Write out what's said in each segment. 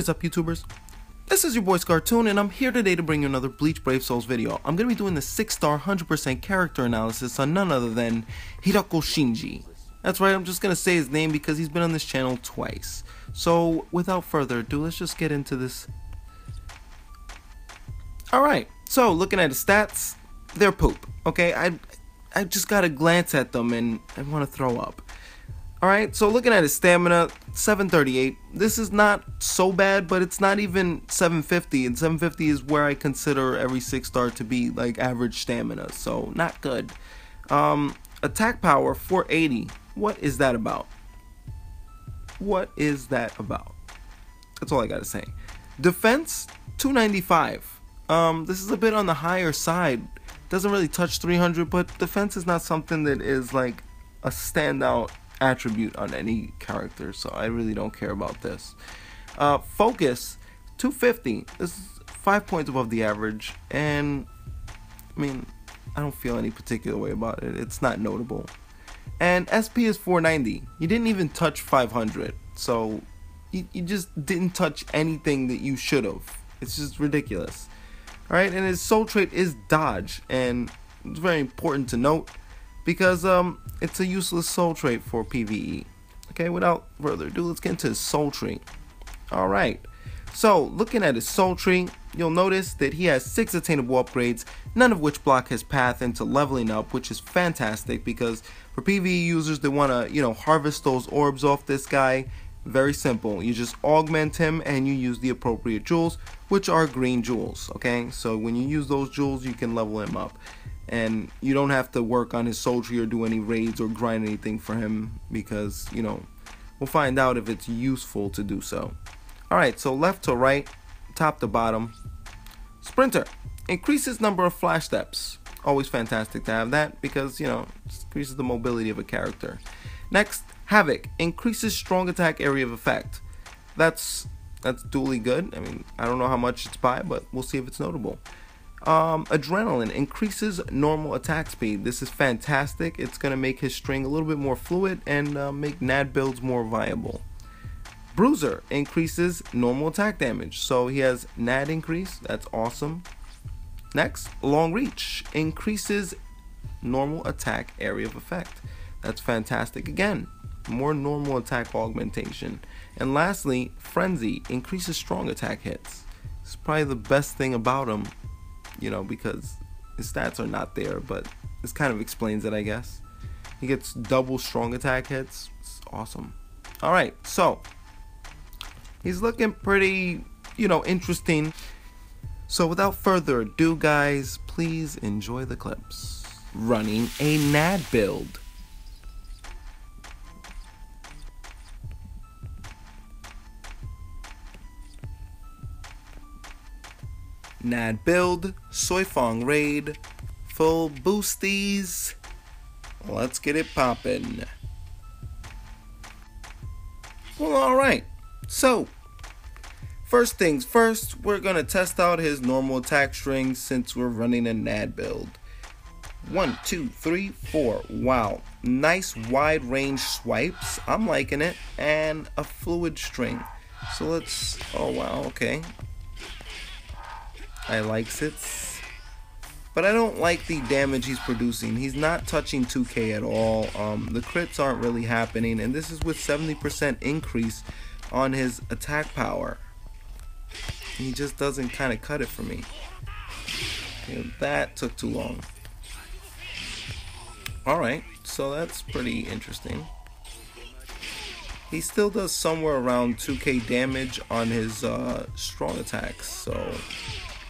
is up, YouTubers? This is your boy Cartoon, and I'm here today to bring you another Bleach Brave Souls video. I'm going to be doing the 6-star 100% character analysis on none other than Hirako Shinji. That's right, I'm just going to say his name because he's been on this channel twice. So, without further ado, let's just get into this. Alright, so looking at his stats, they're poop, okay? I just got to glance at them and I want to throw up. Alright, so looking at his stamina, 738. This is not so bad, but it's not even 750. And 750 is where I consider every 6-star to be like average stamina. So, not good. Attack power, 480. What is that about? What is that about? That's all I gotta say. Defense, 295. This is a bit on the higher side. Doesn't really touch 300, but defense is not something that is like a standout attribute on any character, so I really don't care about this. Focus, 250. This is 5 points above the average, and I mean, I don't feel any particular way about it. It's not notable. And SP is 490. You didn't even touch 500, so you just didn't touch anything that you should have. It's just ridiculous. Alright, and his soul trait is dodge, and it's very important to note because it's a useless soul trait for PvE. Okay, without further ado, let's get into his soul tree. Alright, so looking at his soul tree, you'll notice that he has 6 attainable upgrades, none of which block his path into leveling up, which is fantastic because for PvE users that want to, harvest those orbs off this guy, very simple. You just augment him and you use the appropriate jewels, which are green jewels. Okay, so when you use those jewels, you can level him up. And you don't have to work on his soul tree or do any raids or grind anything for him because, we'll find out if it's useful to do so. Alright, so left to right, top to bottom. Sprinter. Increases number of flash steps. Always fantastic to have that because, increases the mobility of a character. Next, Havoc. Increases strong attack area of effect. That's duly good. I mean, I don't know how much it's by, but we'll see if it's notable. Adrenaline increases normal attack speed. This is fantastic. It's going to make his string a little bit more fluid and make NAD builds more viable. Bruiser increases normal attack damage. So he has NAD increase. That's awesome. Next, Long Reach increases normal attack area of effect. That's fantastic again. More normal attack augmentation. And lastly, Frenzy increases strong attack hits. It's probably the best thing about him. Because his stats are not there, but this kind of explains it, I guess. He gets double strong attack hits. It's awesome. Alright, so he's looking pretty, interesting. So without further ado, guys, please enjoy the clips. Running a NAD build. NAD build, Soifong raid, full boosties. Let's get it poppin'. Well, alright. So, first things first, we're gonna test out his normal attack string since we're running a NAD build. 1, 2, 3, 4. Wow. Nice wide range swipes. I'm liking it. And a fluid string. So let's, oh wow, okay. I likes it, but I don't like the damage he's producing. He's not touching 2k at all. The crits aren't really happening, and this is with 70% increase on his attack power. He just doesn't kind of cut it for me. Okay, that took too long. Alright, so that's pretty interesting. He still does somewhere around 2k damage on his strong attacks, so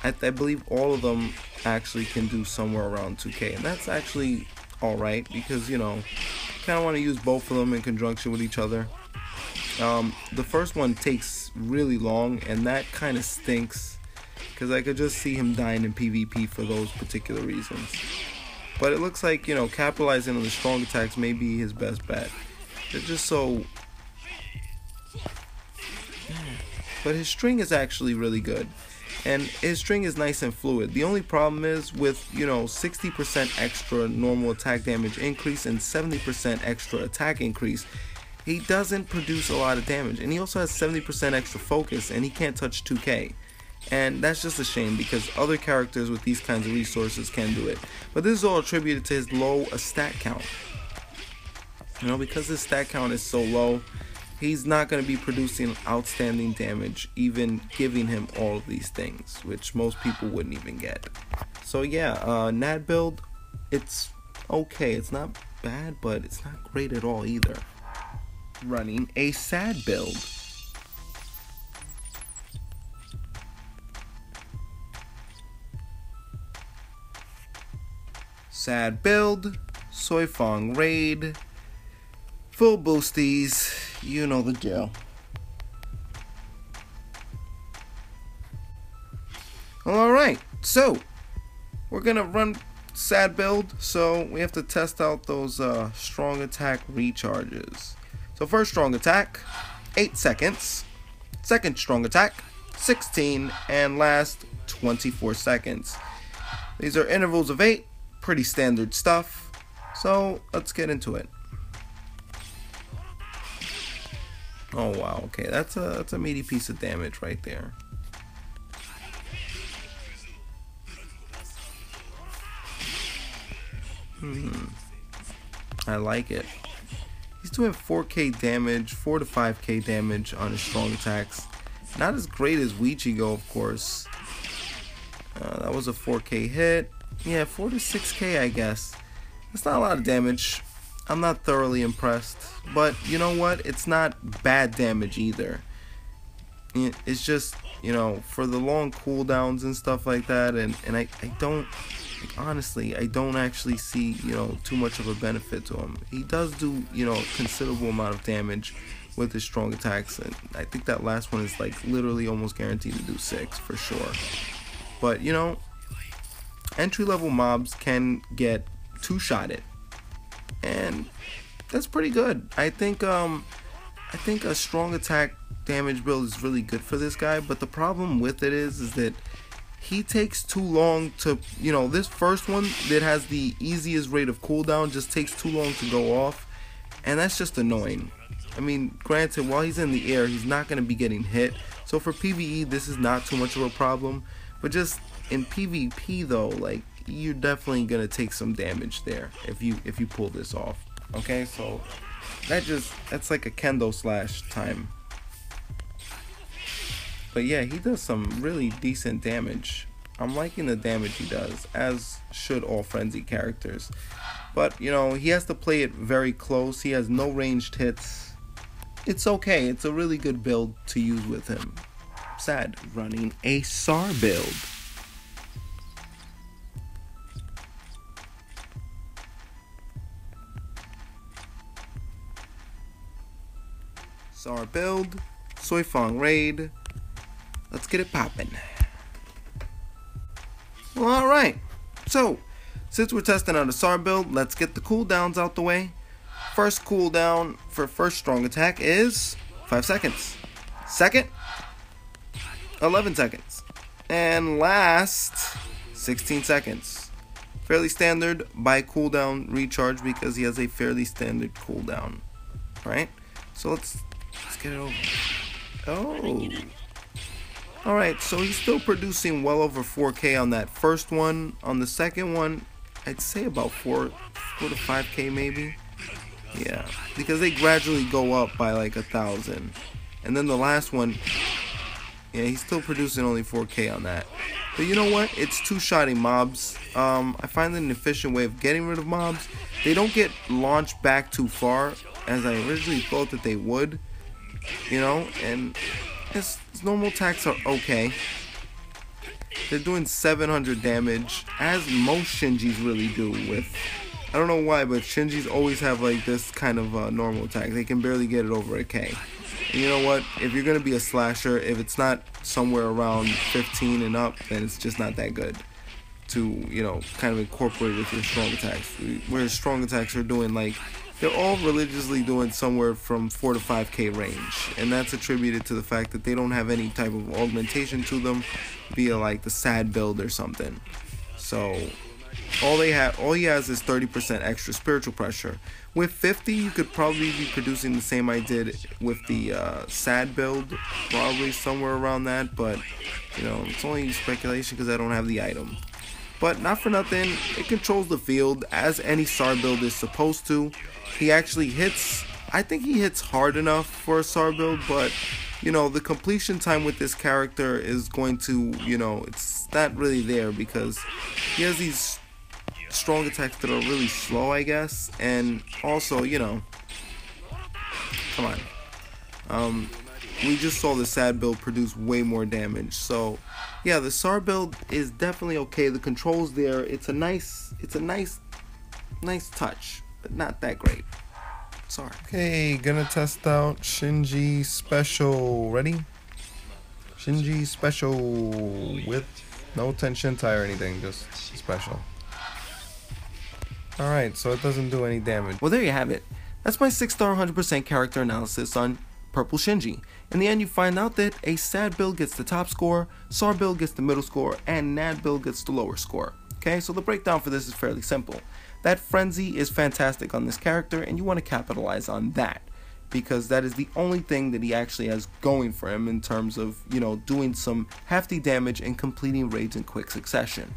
I believe all of them actually can do somewhere around 2k, and that's actually alright because, kind of want to use both of them in conjunction with each other. The first one takes really long, and that kind of stinks because I could just see him dying in PvP for those particular reasons. But it looks like, capitalizing on the strong attacks may be his best bet. They're just so... But his string is actually really good. And his string is nice and fluid. The only problem is with, 60% extra normal attack damage increase and 70% extra attack increase, he doesn't produce a lot of damage, and he also has 70% extra focus, and he can't touch 2k. And that's just a shame because other characters with these kinds of resources can do it. But this is all attributed to his low stat count. You know, because his stat count is so low, he's not going to be producing outstanding damage, even giving him all of these things, which most people wouldn't even get. So yeah, Nad build, it's okay. It's not bad, but it's not great at all either. Running a sad build. Sad build, Soifong raid, full boosties, you know the drill. Alright, so we're gonna run sad build, so we have to test out those strong attack recharges. So first strong attack, 8 seconds, second strong attack, 16, and last 24 seconds. These are intervals of 8. Pretty standard stuff, so let's get into it. Oh wow, okay, that's a meaty piece of damage right there. I like it. He's doing 4k damage, 4 to 5k damage on his strong attacks. Not as great as Wichigo, of course. That was a 4k hit. Yeah, 4 to 6k, I guess. That's not a lot of damage. I'm not thoroughly impressed. But you know what? It's not bad damage either. It's just, you know, for the long cooldowns and stuff like that. And I don't, honestly, I don't actually see, you know, too much of a benefit to him. He does do, you know, a considerable amount of damage with his strong attacks. And I think that last one is like literally almost guaranteed to do 6 for sure. But, you know, entry-level mobs can get 2-shotted, and that's pretty good. I think a strong attack damage build is really good for this guy, but the problem with it is that he takes too long to, you know, this first one that has the easiest rate of cooldown just takes too long to go off, and that's just annoying. I mean, granted, while he's in the air, he's not going to be getting hit, so for PvE this is not too much of a problem, but just in PvP though, like, you're definitely gonna take some damage there if you pull this off. Okay, so that's like a kendo slash time. But yeah, he does some really decent damage. I'm liking the damage he does, as should all frenzy characters. But you know, he has to play it very close. He has no ranged hits. It's okay. It's a really good build to use with him. Sad. Running a SAR build. SAR build, Soifong raid. Let's get it poppin'. Well, alright. So, since we're testing out a SAR build, let's get the cooldowns out the way. First cooldown for first strong attack is 5 seconds. Second, 11 seconds. And last, 16 seconds. Fairly standard by cooldown recharge because he has a fairly standard cooldown. Right? So let's get it over. Oh. Alright, so he's still producing well over 4k on that first one. On the second one, I'd say about 4 to 5k maybe. Yeah, because they gradually go up by like 1,000. And then the last one, yeah, he's still producing only 4k on that. But you know what? It's two-shotting mobs. I find it an efficient way of getting rid of mobs. They don't get launched back too far, as I originally thought that they would. You know, and his normal attacks are okay. They're doing 700 damage, as most Shinjis really do with... I don't know why, but Shinjis always have like this kind of normal attack. They can barely get it over a K. And you know what? If you're going to be a slasher, if it's not somewhere around 15 and up, then it's just not that good to, you know, kind of incorporate with your strong attacks. Whereas strong attacks are doing like, they're all religiously doing somewhere from 4 to 5k range. And that's attributed to the fact that they don't have any type of augmentation to them via like the sad build or something. So, All he has is 30% extra spiritual pressure. With 50, you could probably be producing the same I did with the sad build, probably somewhere around that, but you know, it's only speculation because I don't have the item. But not for nothing, it controls the field as any SAR build is supposed to. He actually hits, I think he hits hard enough for a SAR build, but you know, the completion time with this character is going to, you know, it's not really there because he has these strong attacks that are really slow, I guess, and also, you know, come on, we just saw the sad build produce way more damage. So yeah, the SAR build is definitely okay. The controls there, it's a nice touch, but not that great. Sorry. Okay, gonna test out Shinji special. Ready? Shinji special with no Tenshintai or anything, just special. Alright, so it doesn't do any damage. Well, there you have it. That's my 6-star 100% character analysis on Purple Shinji. In the end, you find out that a sad build gets the top score, SAR build gets the middle score, and NAD build gets the lower score. Okay, so the breakdown for this is fairly simple. That frenzy is fantastic on this character, and you want to capitalize on that, because that is the only thing that he actually has going for him in terms of, you know, doing some hefty damage and completing raids in quick succession.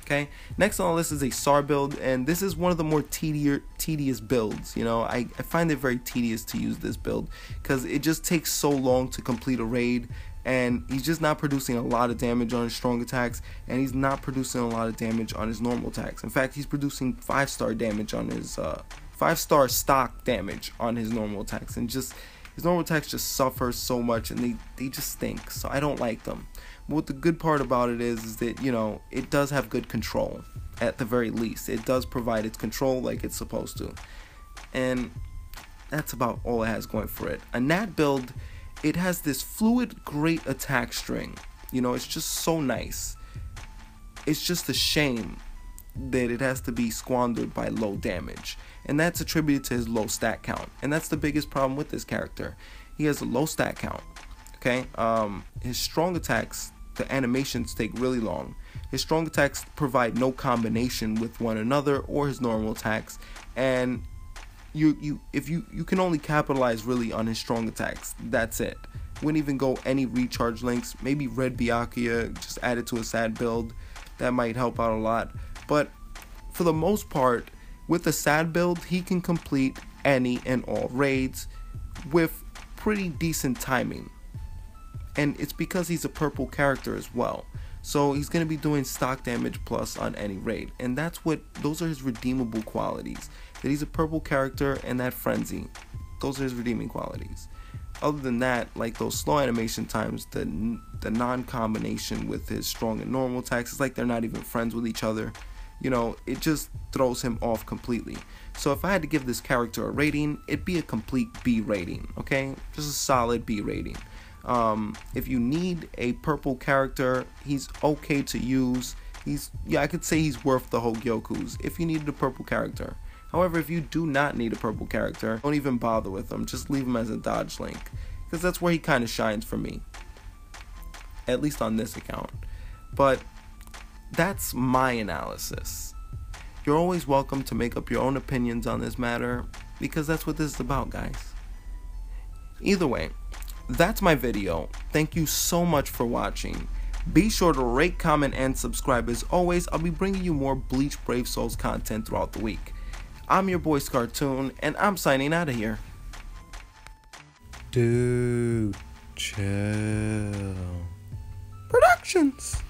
Okay, next on the list is a SAR build, and this is one of the more tedious builds. You know, I find it very tedious to use this build because it just takes so long to complete a raid, and he's just not producing a lot of damage on his strong attacks, and he's not producing a lot of damage on his normal attacks. In fact, he's producing 5-star damage on his 5-star stock damage on his normal attacks, and just his normal attacks just suffer so much, and they just stink. So I don't like them. But what the good part about it is that, you know, it does have good control. At the very least, it does provide its control like it's supposed to, and that's about all it has going for it. A NAT build, it has this fluid, great attack string. You know, it's just so nice. It's just a shame that it has to be squandered by low damage, and that's attributed to his low stat count. And that's the biggest problem with this character. He has a low stat count. Okay, his strong attacks, the animations take really long. His strong attacks provide no combination with one another or his normal attacks, and you can only capitalize really on his strong attacks. That's it. Wouldn't even go any recharge links. Maybe Red Byakuya, just add it to a sad build. That might help out a lot. But for the most part, with a sad build, he can complete any and all raids with pretty decent timing. And it's because he's a purple character as well. So he's going to be doing stock damage plus on any raid. And those are his redeemable qualities. That he's a purple character and that frenzy. Those are his redeeming qualities. Other than that, like those slow animation times, the non-combination with his strong and normal attacks, it's like they're not even friends with each other. You know, it just throws him off completely. So if I had to give this character a rating, it'd be a complete B rating, okay? Just a solid B rating. If you need a purple character, he's okay to use. I could say he's worth the Hogyokus if you needed a purple character. However, if you do not need a purple character, don't even bother with him. Just leave him as a dodge link, because that's where he kind of shines for me, at least on this account. But that's my analysis. You're always welcome to make up your own opinions on this matter, because that's what this is about, guys. Either way, that's my video. Thank you so much for watching. Be sure to rate, comment, and subscribe. As always, I'll be bringing you more Bleach Brave Souls content throughout the week. I'm your boy Scartoon, and I'm signing out of here. Dude, chill. Productions.